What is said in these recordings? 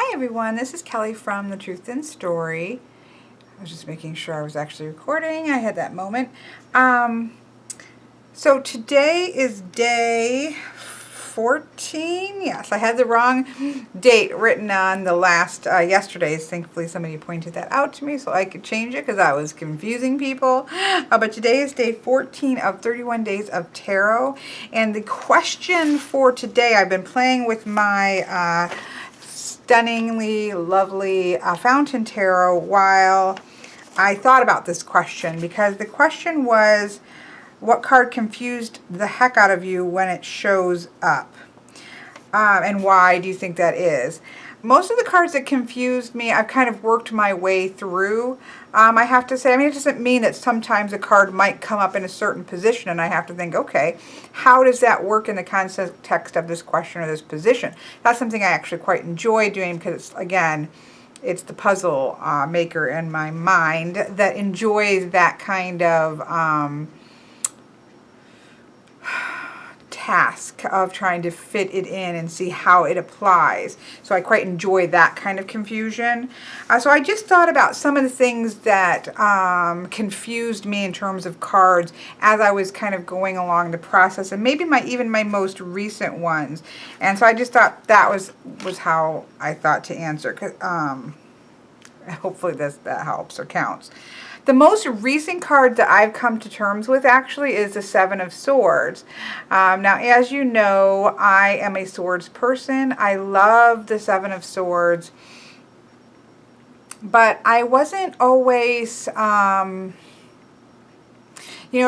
Hi everyone, this is Kelly from The Truth in Story. I was just making sure I was actually recording. I had that moment. So today is day 14. Yes, I had the wrong date written on the last yesterday's. Thankfully somebody pointed that out to me so I could change it because I was confusing people. But today is day 14 of 31 days of tarot. And the question for today, I've been playing with my stunningly lovely fountain tarot while I thought about this question, because the question was, what card confused the heck out of you when it shows up? And why do you think that is? Most of the cards that confused me, I've kind of worked my way through. I have to say, I mean, it doesn't mean that sometimes a card might come up in a certain position and I have to think, okay, how does that work in the context of this question or this position? That's something I actually quite enjoy doing because, it's, again, it's the puzzle maker in my mind that enjoys that kind of task of trying to fit it in and see how it applies. So I quite enjoy that kind of confusion. So I just thought about some of the things that confused me in terms of cards as I was kind of going along the process, and maybe even my most recent ones. And so I just thought that was how I thought to answer. 'Cause, hopefully that helps or counts. The most recent card that I've come to terms with actually is the Seven of Swords. Now, as you know, I am a swords person. I love the Seven of Swords, but I wasn't always, you know,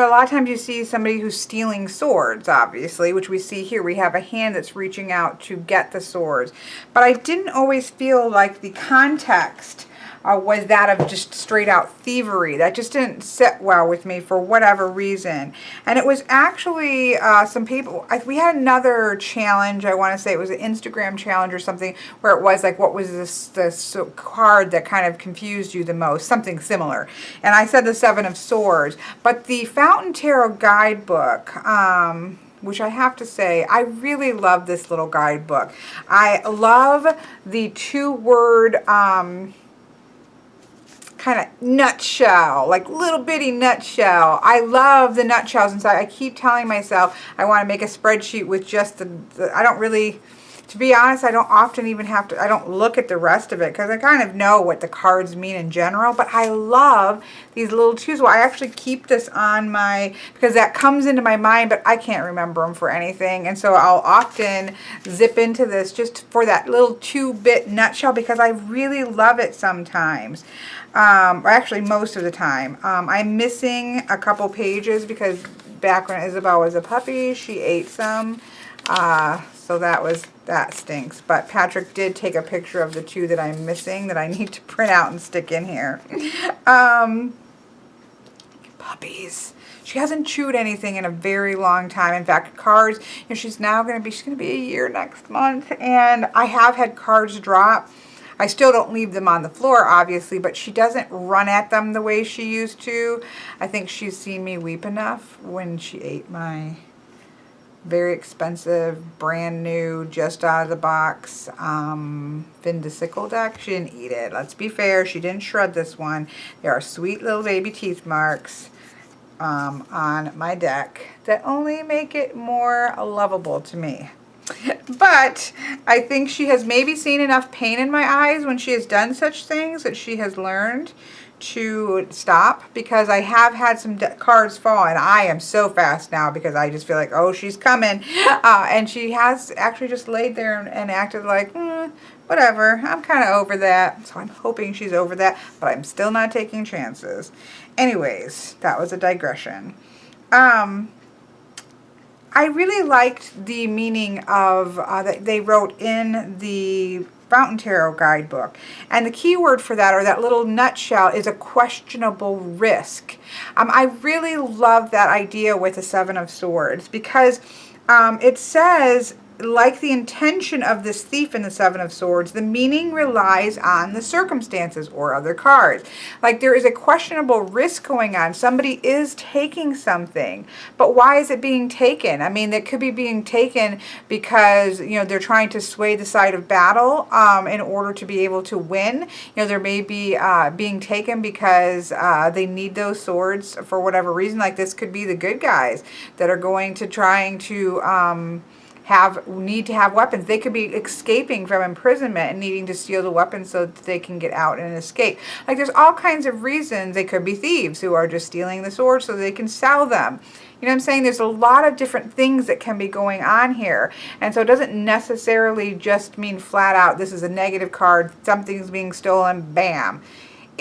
a lot of times you see somebody who's stealing swords, obviously, which we see here. We have a hand that's reaching out to get the swords. But I didn't always feel like the context was that of just straight out thievery. That just didn't sit well with me for whatever reason. And it was actually some people, we had another challenge, I want to say it was an Instagram challenge or something, where it was like, what was this card that kind of confused you the most? Something similar. And I said the Seven of Swords. But the Fountain Tarot Guidebook, which I have to say, I really love this little guidebook. I love the two-word kind of nutshell, like little bitty nutshell. I love the nutshells inside. I keep telling myself I want to make a spreadsheet with just I don't really, to be honest, I don't often even have to, I don't look at the rest of it because I kind of know what the cards mean in general, but I love these little twos. Well, I actually keep this on because that comes into my mind, but I can't remember them for anything. And so I'll often zip into this just for that little 2-bit nutshell because I really love it sometimes. Or actually most of the time. I'm missing a couple pages because back when Isabel was a puppy, she ate some. So that stinks. But Patrick did take a picture of the two that I'm missing that I need to print out and stick in here. Puppies. She hasn't chewed anything in a very long time. In fact, cards, you know, she's going to be a year next month. And I have had cards drop. I still don't leave them on the floor, obviously, but she doesn't run at them the way she used to. I think she's seen me weep enough when she ate my very expensive, brand new, just out of the box Fin de Sickle deck. She didn't eat it. Let's be fair. She didn't shred this one. There are sweet little baby teeth marks on my deck that only make it more lovable to me. But I think she has maybe seen enough pain in my eyes when she has done such things that she has learned to stop, because I have had some cards fall and I am so fast now because I just feel like, oh, she's coming. And she has actually just laid there and acted like, whatever, I'm kind of over that. So I'm hoping she's over that, but I'm still not taking chances. Anyways, that was a digression. I really liked the meaning of that they wrote in the Fountain Tarot Guidebook. And the key word for that, or that little nutshell, is a questionable risk. I really love that idea with the Seven of Swords because it says like the intention of this thief in the Seven of Swords, the meaning relies on the circumstances or other cards. Like there is a questionable risk going on. Somebody is taking something, but why is it being taken? I mean, it could be being taken because, you know, they're trying to sway the side of battle in order to be able to win. You know, there may be being taken because they need those swords for whatever reason. Like this could be the good guys that are going to trying to need to have weapons. They could be escaping from imprisonment and needing to steal the weapons so that they can get out and escape. Like there's all kinds of reasons. They could be thieves who are just stealing the swords so they can sell them. You know what I'm saying? There's a lot of different things that can be going on here. And so it doesn't necessarily just mean flat out, this is a negative card, something's being stolen, bam.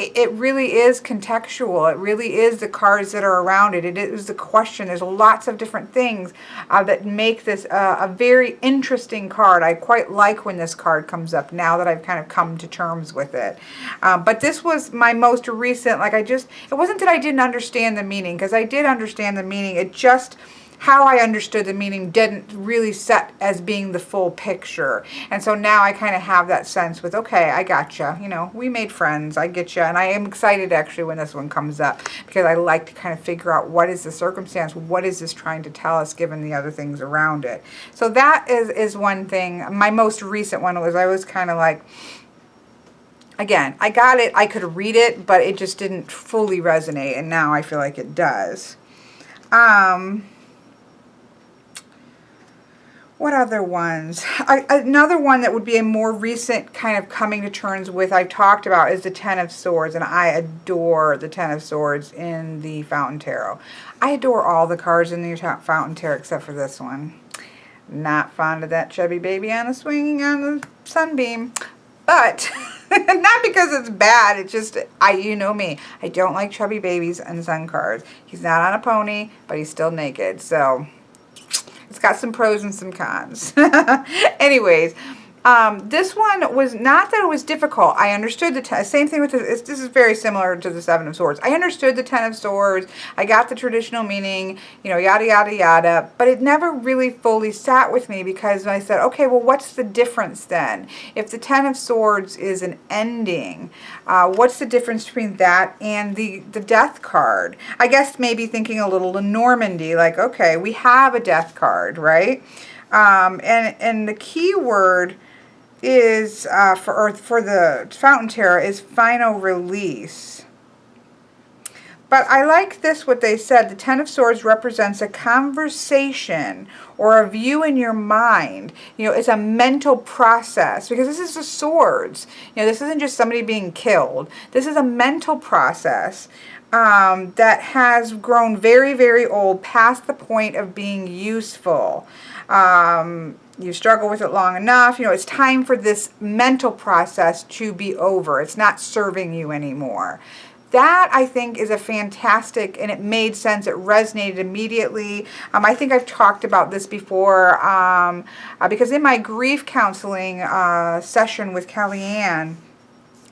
It really is contextual. It really is the cards that are around it. It is the question. There's lots of different things that make this a very interesting card. I quite like when this card comes up now that I've kind of come to terms with it. But this was my most recent, like it wasn't that I didn't understand the meaning, because I did understand the meaning. It just, how I understood the meaning didn't really set as being the full picture. And so now I kind of have that sense with, okay, I gotcha. You know, we made friends. I get you. And I am excited actually when this one comes up, because I like to kind of figure out what is the circumstance, what is this trying to tell us given the other things around it. So that is one thing. My most recent one was, I was kind of like, again, I got it. I could read it, but it just didn't fully resonate. And now I feel like it does. What other ones? Another one that would be a more recent kind of coming to terms with, I've talked about, is the Ten of Swords. And I adore the Ten of Swords in the Fountain Tarot. I adore all the cards in the Fountain Tarot except for this one. Not fond of that chubby baby on the sunbeam. But not because it's bad. It's just, you know me. I don't like chubby babies and sun cards. He's not on a pony, but he's still naked. So it's got some pros and some cons. Anyways, this one was not that it was difficult. I understood the same thing with this. This is very similar to the Seven of Swords. I understood the Ten of Swords. I got the traditional meaning, you know, yada, yada, yada. But it never really fully sat with me, because I said, okay, well, what's the difference then? If the Ten of Swords is an ending, what's the difference between that and the Death card? I guess maybe thinking a little Lenormand, like, okay, we have a Death card, right? And the key word is for the Fountain Tarot is final release. But I like this, what they said. The Ten of Swords represents a conversation or a view in your mind. You know, it's a mental process, because this is the swords. You know, this isn't just somebody being killed. This is a mental process that has grown very, very old, past the point of being useful. You struggle with it long enough. You know, it's time for this mental process to be over. It's not serving you anymore. That, I think, is a fantastic, and it made sense. It resonated immediately. I think I've talked about this before, because in my grief counseling session with Kellyanne,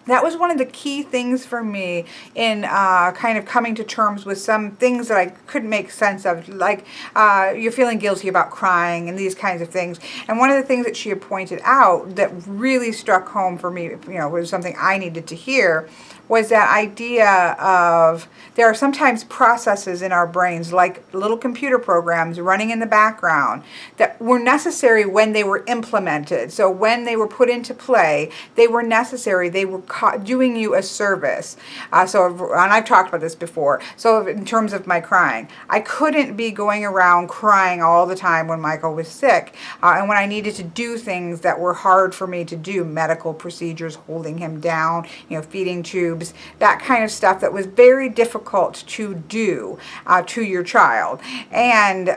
that was one of the key things for me in kind of coming to terms with some things that I couldn't make sense of, like you're feeling guilty about crying and these kinds of things. And one of the things that she had pointed out that really struck home for me, you know, was something I needed to hear, was that idea of there are sometimes processes in our brains, like little computer programs running in the background, that were necessary when they were implemented. So when they were put into play, they were necessary. They were doing you a service. And I've talked about this before. So in terms of my crying, I couldn't be going around crying all the time when Michael was sick, and when I needed to do things that were hard for me to do, medical procedures, holding him down, you know, feeding tubes, that kind of stuff that was very difficult to do to your child, and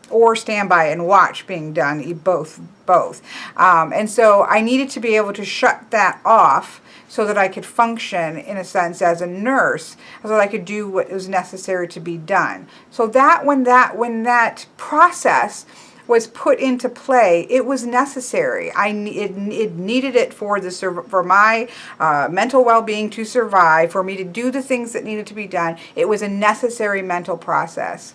or stand by and watch being done, both. And so I needed to be able to shut that off so that I could function, in a sense, as a nurse, so that I could do what was necessary to be done. So that when that process was put into play, it was necessary. It needed it for my mental well-being to survive, for me to do the things that needed to be done. It was a necessary mental process.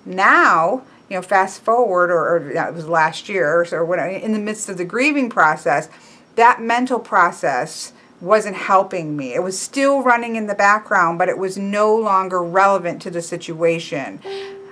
Now, you know, fast forward, or yeah, it was last year, or when in the midst of the grieving process, that mental process wasn't helping me. It was still running in the background, but it was no longer relevant to the situation.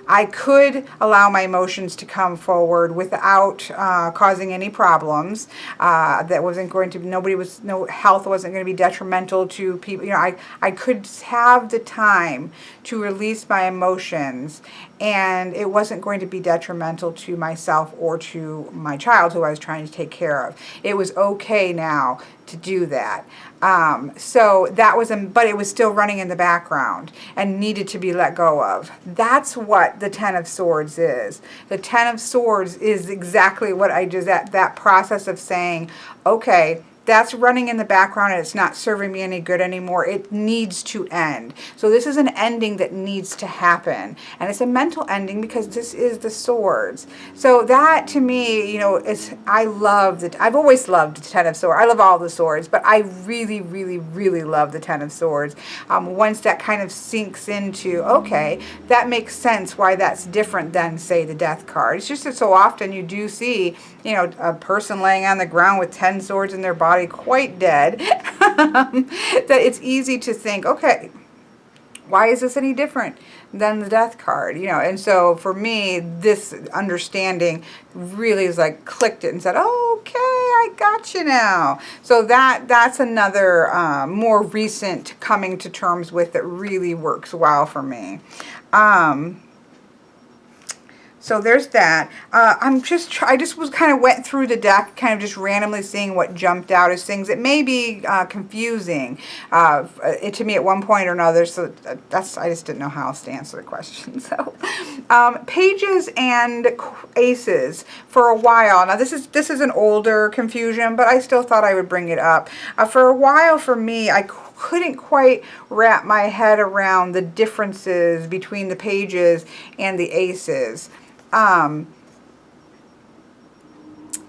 I could allow my emotions to come forward without causing any problems. That wasn't going to, no health wasn't going to be detrimental to people. You know, I could have the time to release my emotions, and it wasn't going to be detrimental to myself or to my child who I was trying to take care of. It was okay now to do that. So that was, but it was still running in the background and needed to be let go of. That's what the Ten of Swords is. The Ten of Swords is exactly what I just, that process of saying, okay, that's running in the background and it's not serving me any good anymore. It needs to end. So this is an ending that needs to happen. And it's a mental ending because this is the swords. So that to me, you know, I love that. I've always loved the Ten of Swords. I love all the swords, but I really, really, really love the Ten of Swords. Once that kind of sinks into, okay, that makes sense why that's different than, say, the Death card. It's just that so often you do see, you know, a person laying on the ground with 10 swords in their body, quite dead, that it's easy to think, okay, why is this any different than the Death card? You know, and so for me, this understanding really is like clicked it and said, oh, okay, I got you now. So that's another more recent coming to terms with that really works well for me. So there's that. I just was kind of went through the deck, kind of just randomly seeing what jumped out as things. It may be confusing to me at one point or another. So I just didn't know how else to answer the question. So pages and aces for a while. Now this is an older confusion, but I still thought I would bring it up. For a while, for me, I couldn't quite wrap my head around the differences between the pages and the aces. And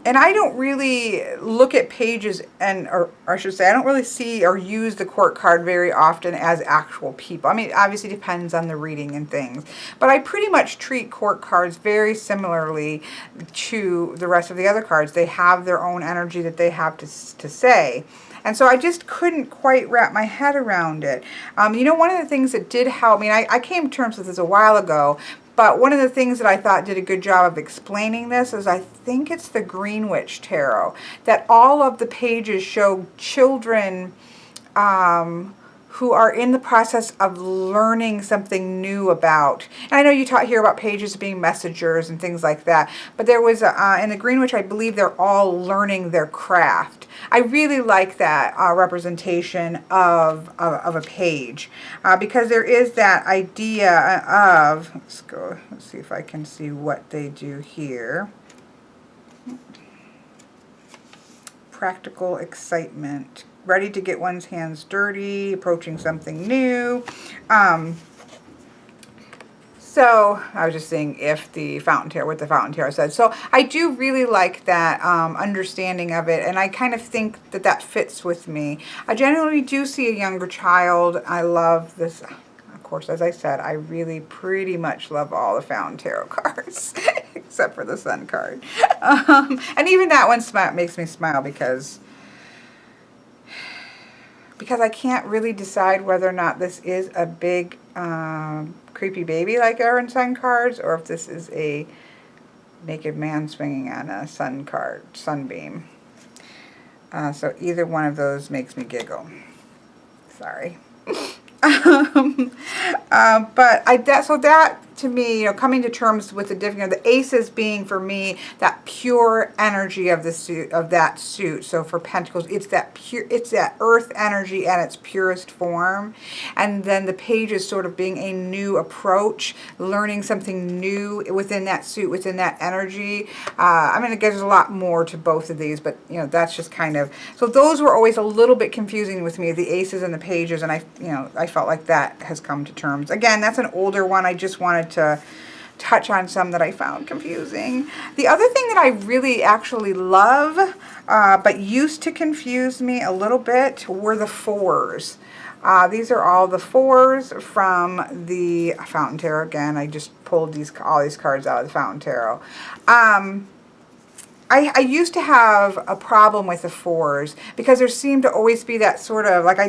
I don't really look at pages or I should say, I don't really see or use the court card very often as actual people. I mean, it obviously depends on the reading and things, but I pretty much treat court cards very similarly to the rest of the other cards. They have their own energy that they have to say. And so I just couldn't quite wrap my head around it. You know, one of the things that did help me, and I came to terms with this a while ago, but one of the things that I thought did a good job of explaining this is I think it's the Greenwich Tarot, that all of the pages show children who are in the process of learning something new about. And I know you hear about pages being messengers and things like that, but there was, in the Greenwich, I believe they're all learning their craft. I really like that representation of a page because there is that idea of, let's see if I can see what they do here. Practical excitement. Ready to get one's hands dirty, approaching something new. So I was just saying what the Fountain Tarot said. So I do really like that understanding of it, and I kind of think that fits with me. I generally do see a younger child. I love this. Of course, as I said, I really pretty much love all the Fountain Tarot cards, except for the Sun card. And even that one makes me smile because I can't really decide whether or not this is a big creepy baby like our in Sun cards, or if this is a naked man swinging on a sunbeam. So either one of those makes me giggle. Sorry. But that to me, you know, coming to terms with the difference, the aces being for me that pure energy of the suit, of that suit. So for Pentacles, it's that earth energy at its purest form, and then the pages sort of being a new approach, learning something new within that suit, within that energy. I mean, there's a lot more to both of these, but you know, that's just kind of, so those were always a little bit confusing with me, the aces and the pages, and I felt like that has come to terms. Again, that's an older one. I just wanted to touch on some that I found confusing. The other thing that I really actually love, but used to confuse me a little bit, were the fours. These are all the 4s from the Fountain Tarot. Again, I just pulled all these cards out of the Fountain Tarot. I used to have a problem with the 4s because there seemed to always be that sort of, like I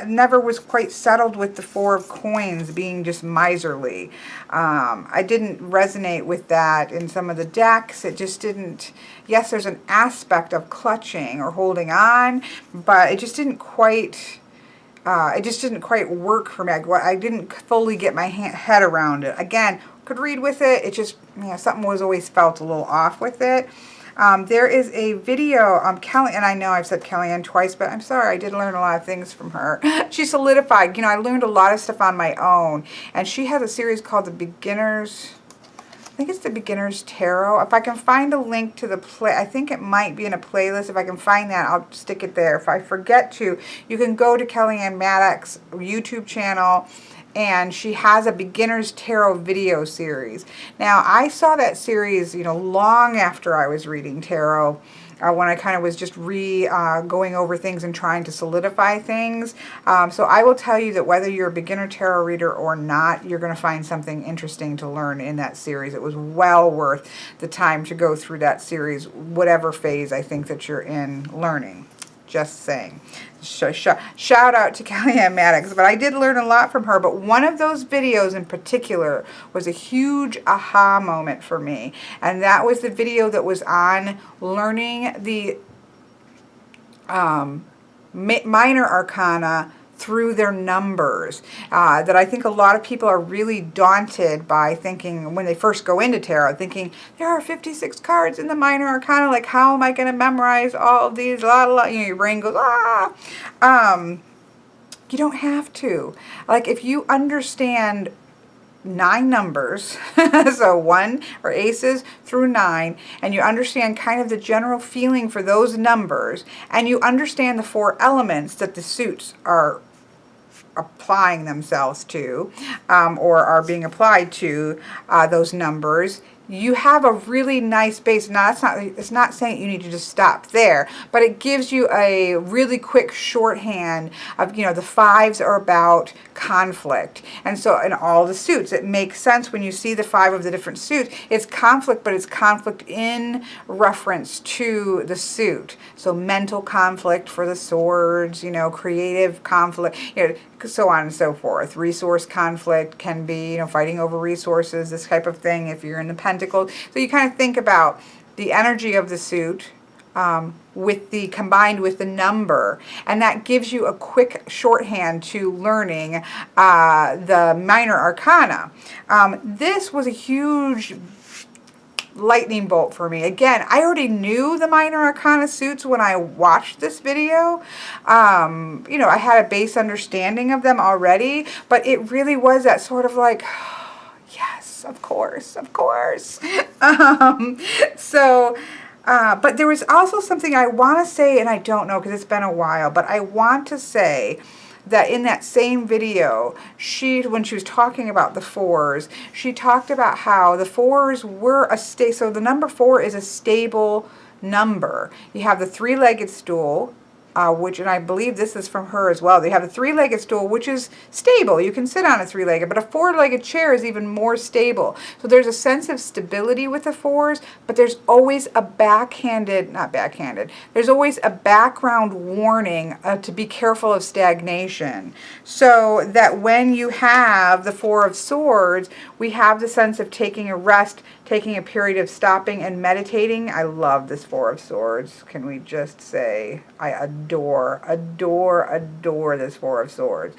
never was quite settled with the 4 of coins being just miserly. I didn't resonate with that in some of the decks. It just didn't, yes, there's an aspect of clutching or holding on, but it just didn't quite, work for me. I didn't fully get my head around it. Again, could read with it. It just, something was always felt a little off with it. There is a video, Kelly, and I know I've said Kellyanne twice, but I'm sorry, I did learn a lot of things from her. She solidified, I learned a lot of stuff on my own, and she has a series called The Beginners, I think it's The Beginner's Tarot. If I can find a link to the I think it might be in a playlist. If I can find that, I'll stick it there. If I forget to, you can go to Kellyanne Maddox's YouTube channel, and she has a Beginner's Tarot video series. Now, I saw that series, long after I was reading tarot, when I kind of was just going over things and trying to solidify things. So I will tell you that whether you're a beginner tarot reader or not, you're going to find something interesting to learn in that series. It was well worth the time to go through that series, whatever phase I think that you're in learning. Just saying. Shout out to Kellyanne Maddox. But I did learn a lot from her. But one of those videos in particular was a huge aha moment for me. And that was the video that was on learning the minor arcana through their numbers, that I think a lot of people are really daunted by thinking, when they first go into tarot, thinking, there are 56 cards in the minor arcana, like how am I going to memorize all of these, la la la, your brain goes, you don't have to. Like, if you understand 9 numbers, so 1 or aces through 9, and you understand kind of the general feeling for those numbers, and you understand the 4 elements that the suits are applying themselves to, or are being applied to those numbers, you have a really nice base. Now, it's not saying you need to just stop there, but it gives you a really quick shorthand of, the 5s are about conflict. And so in all the suits, it makes sense when you see the 5 of the different suits. It's conflict, but it's conflict in reference to the suit. So mental conflict for the swords, creative conflict, so on and so forth. Resource conflict can be, fighting over resources, this type of thing, if you're in the Pentacles. So you kind of think about the energy of the suit combined with the number, and that gives you a quick shorthand to learning the minor arcana. This was a huge lightning bolt for me. Again, I already knew the minor arcana suits when I watched this video. I had a base understanding of them already, but it really was that sort of like, yes, of course. But there was also something I want to say, and I don't know because it's been a while, but I want to say that in that same video, when she was talking about the 4s, she talked about how the 4s were so the number 4 is a stable number. You have the 3-legged stool, and I believe this is from her as well. They have a 3-legged stool, which is stable. You can sit on a 3-legged, but a 4-legged chair is even more stable. So there's a sense of stability with the 4s, but there's always a there's always a background warning to be careful of stagnation. So that when you have the 4 of Swords, we have the sense of taking a rest, taking a period of stopping and meditating. I love this 4 of Swords. Can we just say, I adore this 4 of Swords.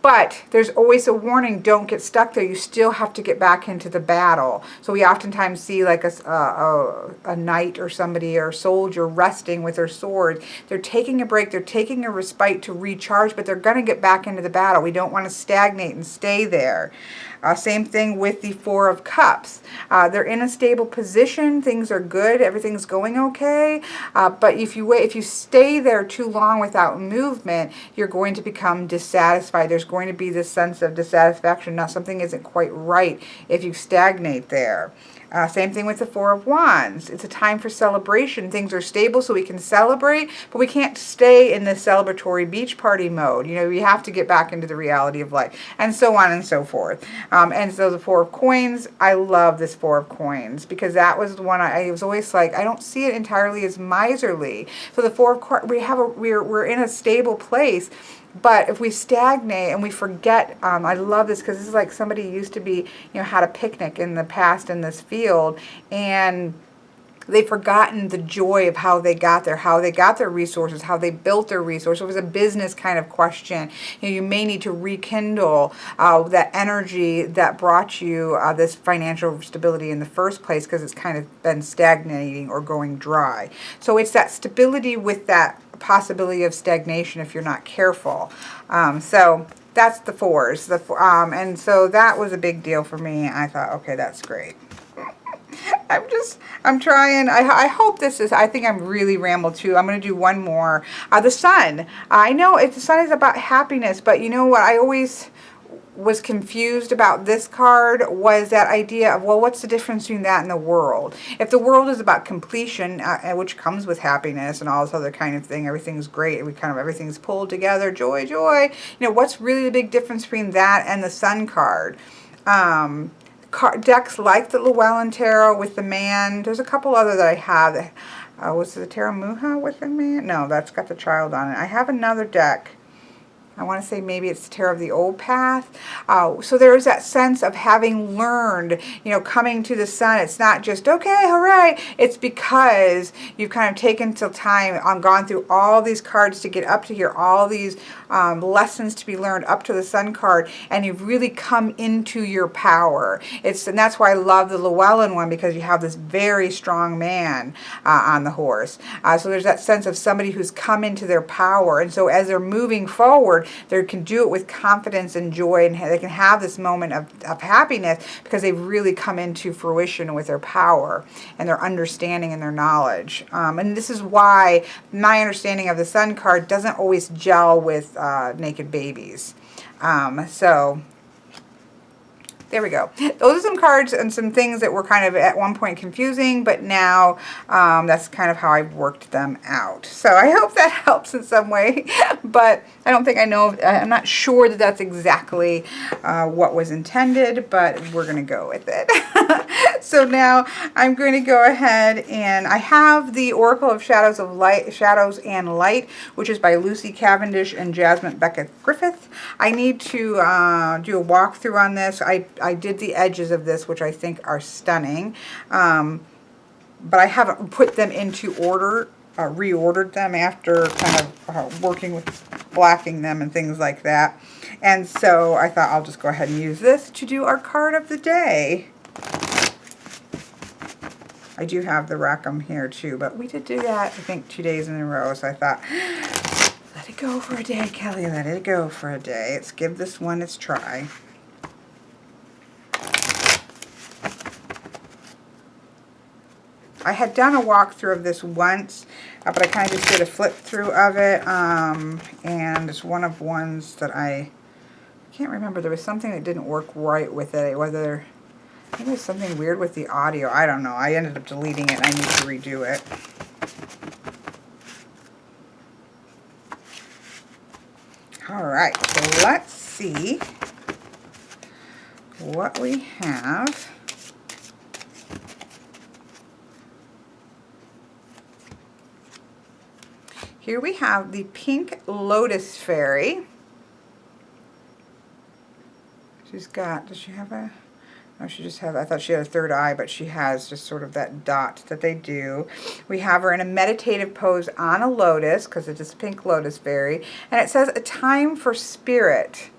But there's always a warning, don't get stuck there. You still have to get back into the battle. So we oftentimes see like a knight or somebody or a soldier resting with their sword. They're taking a break, they're taking a respite to recharge, but they're going to get back into the battle. We don't want to stagnate and stay there. Same thing with the 4 of Cups. They're in a stable position. Things are good. Everything's going okay. But if you stay there too long without movement, you're going to become dissatisfied. There's going to be this sense of dissatisfaction. Now, something isn't quite right if you stagnate there. Same thing with the Four of Wands. It's a time for celebration. Things are stable so we can celebrate, but we can't stay in the celebratory beach party mode. You know, we have to get back into the reality of life, and so on and so forth. And so the Four of Coins, I love this Four of Coins because that was the one I was always like, I don't see it entirely as miserly. So the Four of Coins, we're in a stable place. But if we stagnate and we forget, I love this because this is like somebody used to be, you know, had a picnic in the past in this field, and they've forgotten the joy of how they got there, how they got their resources, how they built their resources. It was a business kind of question. You know, you may need to rekindle that energy that brought you this financial stability in the first place because it's kind of been stagnating or going dry. So it's that stability with that possibility of stagnation if you're not careful. So that's the fours. And so that was a big deal for me. I thought, okay, that's great. I'm trying. I hope this is, I think I'm really rambled too. I'm going to do one more. The sun. I know the sun is about happiness, but you know what? I always was confused about this card was that idea of, well, what's the difference between that and the world? If the world is about completion, which comes with happiness and all this other kind of thing, everything's great, everything's pulled together, joy, joy. You know, what's really the big difference between that and the sun card? Decks like the Llewellyn Tarot with the man. There's a couple other that I have. Was it the Tarot Muha with the man? No, that's got the child on it. I have another deck. I want to say maybe it's the Tarot of the Old Path. So there is that sense of having learned, you know, coming to the sun. It's not just, okay, hooray. It's because you've kind of taken some time, gone through all these cards to get up to here, all these lessons to be learned up to the sun card, and you've really come into your power. And that's why I love the Llewellyn one, because you have this very strong man on the horse. So there's that sense of somebody who's come into their power. And so as they're moving forward, they can do it with confidence and joy, and they can have this moment of happiness because they've really come into fruition with their power and their understanding and their knowledge. And this is why my understanding of the sun card doesn't always gel with naked babies. So there we go. Those are some cards and some things that were kind of at one point confusing, but now that's kind of how I've worked them out. So I hope that helps in some way, but I don't think I know, I'm not sure that that's exactly what was intended, but we're going to go with it. So now I'm going to go ahead, and I have the Oracle of Shadows and Light, which is by Lucy Cavendish and Jasmine Beckett Griffith. I need to do a walkthrough on this. I did the edges of this, which I think are stunning, but I haven't put them into order, reordered them after kind of working with blacking them and things like that. And so I thought I'll just go ahead and use this to do our card of the day. I do have the Rackham here too, but we did do that, I think, 2 days in a row. So I thought, let it go for a day, Kelly. Let it go for a day. Let's give this one its try. I had done a walkthrough of this once, but I kind of just did a flip through of it, and it's one of ones that I can't remember. There was something that didn't work right with it, whether maybe it was something weird with the audio. I don't know. I ended up deleting it, and I need to redo it. All right, so let's see what we have. Here we have the Pink Lotus Fairy. She's got, does she have a, no, she just has, I thought she had a third eye, but she has just sort of that dot that they do. We have her in a meditative pose on a lotus, because it's just Pink Lotus Fairy, and it says, a time for spirit.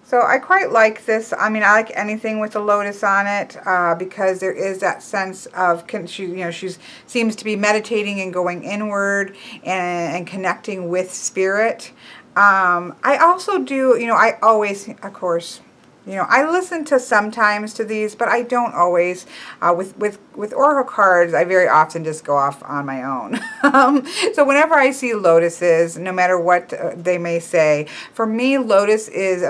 So I quite like this. I mean, I like anything with a lotus on it because there is that sense of, she seems to be meditating and going inward and connecting with spirit. I also do, I always, of course, You know, I listen to sometimes to these, but I don't always. With oracle cards, I very often just go off on my own. So whenever I see lotuses, no matter what they may say, for me, lotuses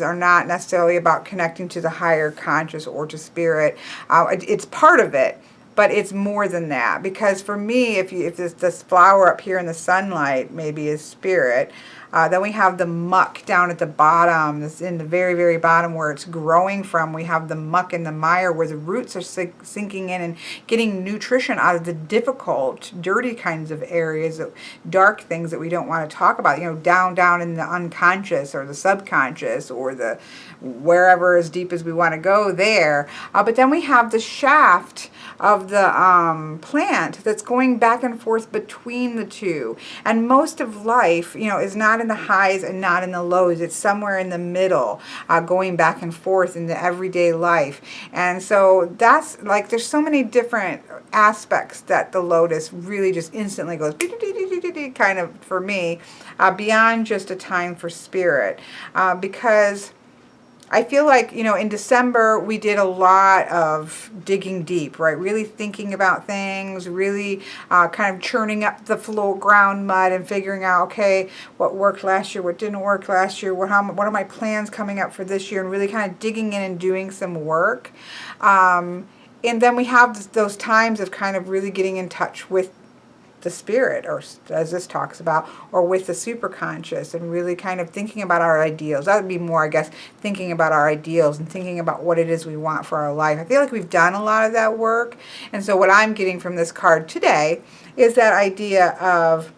are not necessarily about connecting to the higher conscious or to spirit. It's part of it. But it's more than that, because for me, if this flower up here in the sunlight maybe is spirit, then we have the muck down at the bottom, this in the very, very bottom where it's growing from. We have the muck and the mire where the roots are sinking in and getting nutrition out of the difficult, dirty kinds of areas, dark things that we don't want to talk about, you know, down in the unconscious or the subconscious or the wherever as deep as we want to go there. But then we have the shaft of the plant that's going back and forth between the two. And most of life, you know, is not in the highs and not in the lows. It's somewhere in the middle, going back and forth in the everyday life. And so that's like, there's so many different aspects that the lotus really just instantly goes kind of, for me, beyond just a time for spirit. Because I feel like, you know, in December, we did a lot of digging deep, right? Really thinking about things, really kind of churning up the ground mud and figuring out, okay, what worked last year, what didn't work last year, what are my plans coming up for this year, and really kind of digging in and doing some work. And then we have those times of kind of really getting in touch with the spirit, or as this talks about, or with the superconscious, and really kind of thinking about our ideals. That would be more, I guess, thinking about our ideals and thinking about what it is we want for our life. I feel like we've done a lot of that work, and so what I'm getting from this card today is that idea of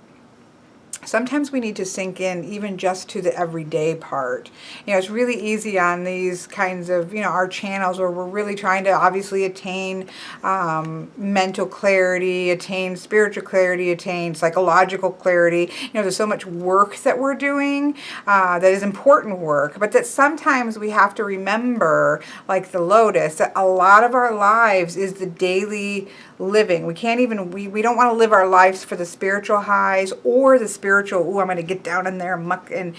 sometimes we need to sink in even just to the everyday part. You know, it's really easy on these kinds of, you know, our channels where we're really trying to obviously attain mental clarity, attain spiritual clarity, attain psychological clarity. You know, there's so much work that we're doing that is important work, but that sometimes we have to remember, like the lotus, that a lot of our lives is the daily living. We can't even, we don't want to live our lives for the spiritual highs or the spiritual, I'm going to get down in there and muck and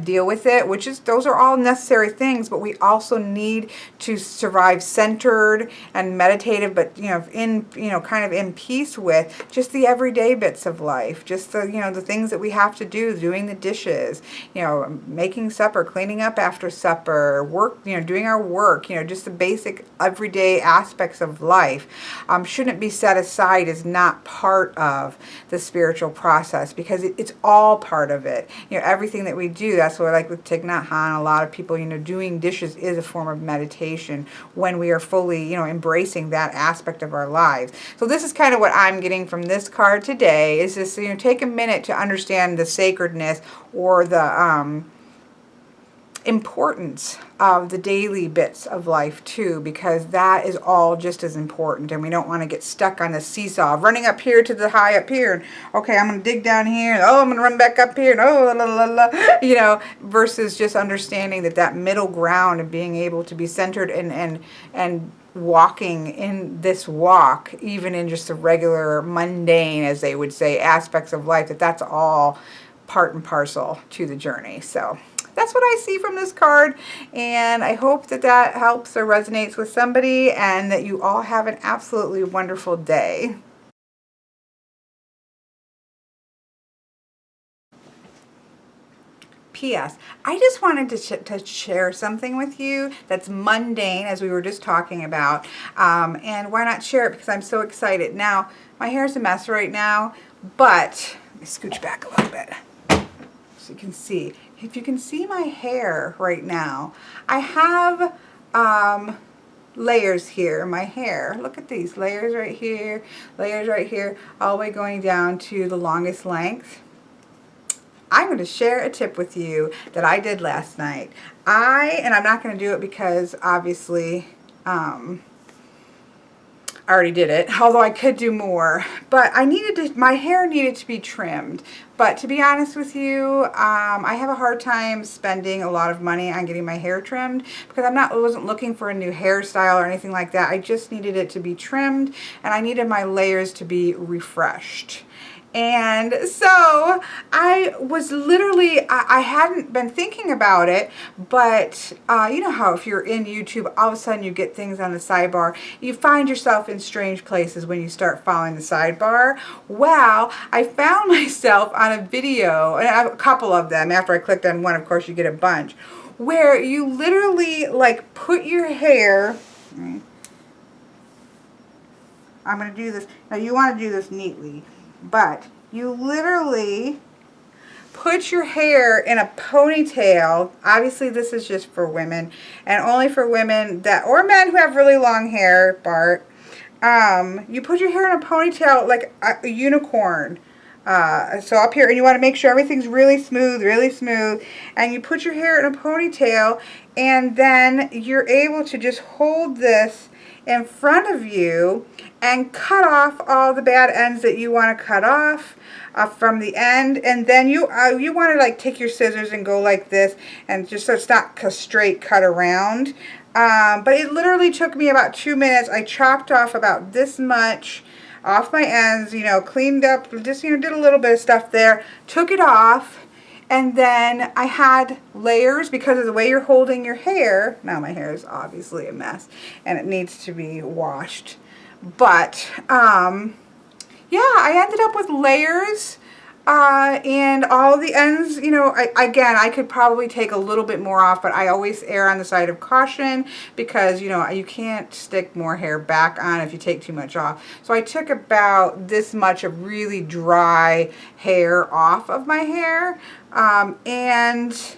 deal with it, which is, those are all necessary things, but we also need to survive centered and meditative, but, you know, in, you know, kind of in peace with just the everyday bits of life, just the, you know, the things that we have to do, doing the dishes, you know, making supper, cleaning up after supper, work, you know, doing our work, you know, just the basic everyday aspects of life shouldn't be set aside as not part of the spiritual process, because it's all part of it. You know, everything that we do, that's what, like with Thich Nhat Hanh, a lot of people, you know, doing dishes is a form of meditation when we are fully, you know, embracing that aspect of our lives. So this is kind of what I'm getting from this card today, is just, you know, take a minute to understand the sacredness or the importance of the daily bits of life too, because that is all just as important, and we don't want to get stuck on the seesaw of running up here to the high up here, and okay, I'm going to dig down here, and oh, I'm going to run back up here, and oh, la, la, la, la, you know, versus just understanding that middle ground and being able to be centered and walking in this walk, even in just the regular mundane, as they would say, aspects of life, that's all part and parcel to the journey. So that's what I see from this card, and I hope that helps or resonates with somebody, and that you all have an absolutely wonderful day. P.S. I just wanted to share something with you that's mundane, as we were just talking about, and why not share it, because I'm so excited. Now, my hair's a mess right now, but let me scooch back a little bit so you can see. If you can see my hair right now, I have layers here in my hair. Look at these layers right here, all the way going down to the longest length. I'm going to share a tip with you that I did last night. And I'm not going to do it because obviously I already did it, although I could do more. But my hair needed to be trimmed. But to be honest with you, I have a hard time spending a lot of money on getting my hair trimmed, because I wasn't looking for a new hairstyle or anything like that. I just needed it to be trimmed, and I needed my layers to be refreshed. And so I was literally, I hadn't been thinking about it, but you know how if you're in YouTube, all of a sudden you get things on the sidebar. You find yourself in strange places when you start following the sidebar. Well, I found myself on a video, and a couple of them. After I clicked on one, of course, you get a bunch, where you literally like put your hair. I'm going to do this. Now you want to do this neatly, but you literally put your hair in a ponytail. Obviously this is just for women, and only for women that, or men who have really long hair, Bart. You put your hair in a ponytail like a unicorn. So up here, and you want to make sure everything's really smooth, and you put your hair in a ponytail, and then you're able to just hold this in front of you and cut off all the bad ends that you want to cut off from the end. And then you want to like take your scissors and go like this, and just so it's not a straight cut around. But it literally took me about 2 minutes. I chopped off about this much off my ends, you know, cleaned up, just, you know, did a little bit of stuff there, took it off, and then I had layers because of the way you're holding your hair. Now my hair is obviously a mess and it needs to be washed. But, yeah, I ended up with layers, and all the ends, you know, again, I could probably take a little bit more off, but I always err on the side of caution because, you know, you can't stick more hair back on if you take too much off. So I took about this much of really dry hair off of my hair, and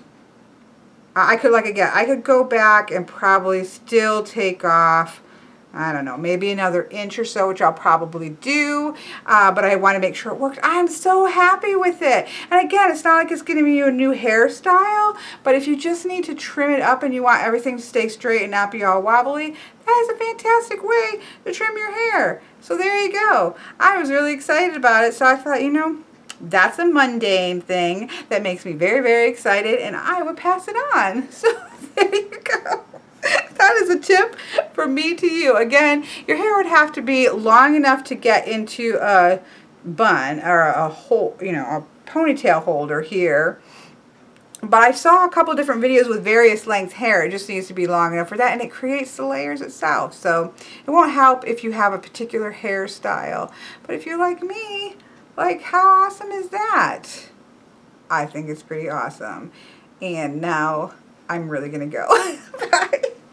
I could, like, again, I could go back and probably still take off, I don't know, maybe another inch or so, which I'll probably do, but I want to make sure it works. I'm so happy with it. And again, it's not like it's giving you a new hairstyle, but if you just need to trim it up and you want everything to stay straight and not be all wobbly, that is a fantastic way to trim your hair. So there you go. I was really excited about it, so I thought, you know, that's a mundane thing that makes me very, very excited, and I would pass it on. So there you go. That is a tip from me to you. Again, your hair would have to be long enough to get into a bun or a whole, you know, a ponytail holder here. But I saw a couple different videos with various length hair. It just needs to be long enough for that, and it creates the layers itself. So it won't help if you have a particular hairstyle. But if you're like me, like, how awesome is that? I think it's pretty awesome. And now I'm really going to go. Bye.